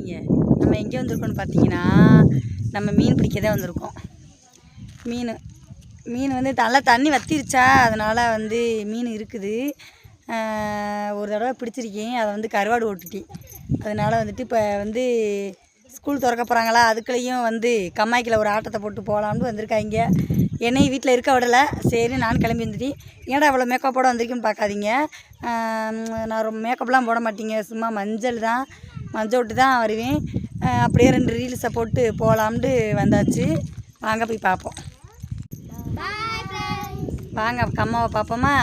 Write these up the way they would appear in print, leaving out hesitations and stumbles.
சரிங்க, நம்ம எங்கே வந்திருக்கோம்னு பார்த்தீங்கன்னா, நம்ம மீன் பிடிக்க தான் வந்திருக்கோம். மீன் வந்து நல்லா தண்ணி வற்றிருச்சா, அதனால் வந்து மீன் இருக்குது. ஒரு தடவை பிடிச்சிருக்கேன், அதை வந்து கருவாடு ஓட்டுட்டேன். அதனால் வந்துட்டு இப்போ வந்து ஸ்கூல் திறக்க போகிறாங்களா, அதுக்குள்ளேயும் வந்து கம்மாய்க்கில் ஒரு ஆட்டத்தை போட்டு போகலான்னு வந்திருக்காங்க. என்னையும் வீட்டில் இருக்க விடலை. சரி நானும் கிளம்பி வந்துட்டேன். ஏன்டா அவ்வளோ மேக்கப்போட வந்திருக்குன்னு பார்க்காதீங்க. நான் ரொம்ப மேக்கப்லாம் போட மாட்டேங்க, சும்மா மஞ்சள் விட்டு தான் வருவேன். அப்படியே 2 ரீல்ஸை போட்டு போகலாம்னு வந்தாச்சு. வாங்க போய் பார்ப்போம். வாங்க கம்மாவை பார்ப்போமா.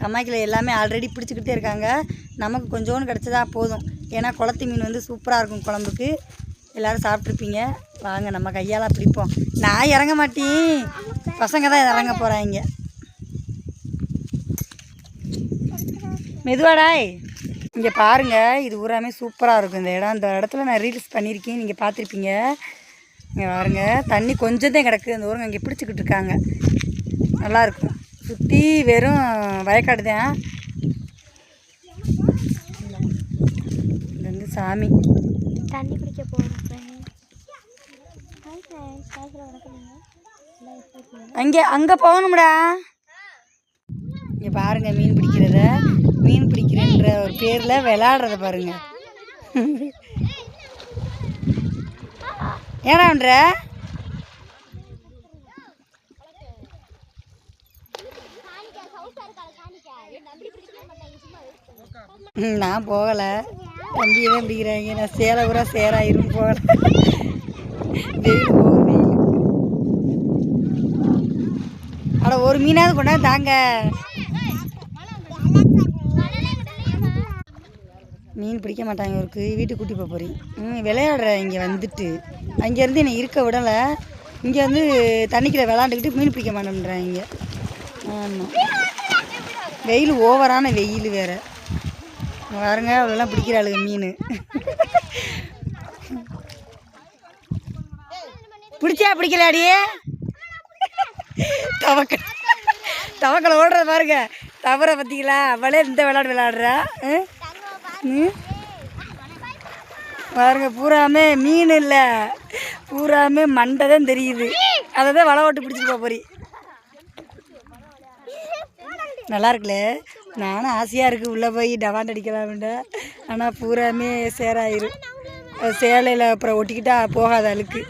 கம்மாய்க்கில் எல்லாமே ஆல்ரெடி பிடிச்சிக்கிட்டே இருக்காங்க. நமக்கு கொஞ்சோன்னு கிடச்சதா போதும். ஏன்னா குளத்து மீன் வந்து சூப்பராக இருக்கும் குழம்புக்கு. எல்லோரும் சாப்பிட்ருப்பீங்க. வாங்க நம்ம கையால் பிடிப்போம். நான் இறங்க மாட்டேன், பசங்க தான் இறங்க போகிறாங்க. மெதுவாடாய். இங்கே பாருங்கள், இது ஊராமே சூப்பராக இருக்கும் இந்த இடம். இந்த இடத்துல நான் ரீல்ஸ் பண்ணியிருக்கேன், நீங்கள் பார்த்துருப்பீங்க. இங்கே பாருங்கள், தண்ணி கொஞ்சம் தான் கிடக்கு. அந்த ஊருங்க இங்கே பிடிச்சிக்கிட்டு இருக்காங்க. நல்லாயிருக்கும். சுற்றி வெறும் வயக்காடு தான். இது வந்து சாமி தண்ணி பிடிக்க போகிறோம். அங்கே போகணும்டா. இங்கே பாருங்கள், மீன் பிடிக்கிறன்ற ஒரு பேரில் விளையாடுறத பாருங்கள். ஏடான்ற நான் போகலை, தம்பியை தான் பிடிக்கிறாங்க. நான் சேலை பூரா சேராயிரும் போகலை. வெயில் வெயில். அட ஒரு மீனாவது கொண்டாந்து தாங்க. மீன் பிடிக்க மாட்டாங்க, இவருக்கு வீட்டுக்கு கூட்டி போக போகிறேன். விளையாடுற இங்கே வந்துட்டு அங்கேருந்து என்னை இருக்க விடலை. இங்கே வந்து தண்ணிக்குள்ள விளாண்டுக்கிட்டு மீன் பிடிக்க மாட்டேன்றாங்க. ஆமாம், வெயில் ஓவரான வெயில் வேறு. பாருங்க, அவ்வளோலாம் பிடிக்கிறாளுங்க மீன். பிடிச்சா பிடிக்கலாடியே. தவக்கலை ஓடுறத பாருங்க. தவற பார்த்தீங்களா, அவளே இந்த விளையாடு விளையாடுறா. பாருங்க, பூராமே மீன் இல்லை, பூராமே மண்டை தான் தெரியுது. அதை தான் வலை ஓட்டு பிடிச்சிட்டு போறி. நல்லா இருக்குல்ல. நானும் ஆசையாக இருக்குது உள்ளே போய் டவாண்ட் அடிக்கலாம்டா. ஆனால் பூராமே சேராயிரும். சேலையில் அப்புறம் ஒட்டிக்கிட்டா போகாத அழுக்கு.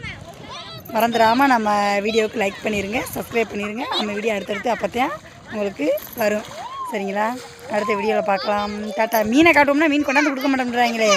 மறந்துடாமல் நம்ம வீடியோவுக்கு லைக் பண்ணிடுங்க, சப்ஸ்கிரைப் பண்ணிடுங்க. நம்ம வீடியோ அடுத்தடுத்து அப்போத்தான் உங்களுக்கு வரும். சரிங்களா? அடுத்த வீடியோவில் பார்க்கலாம். டாட்டா. மீனை காட்டுவோம்னா மீன் கொண்டாந்து கொடுக்க மாட்டேன்றாங்களே.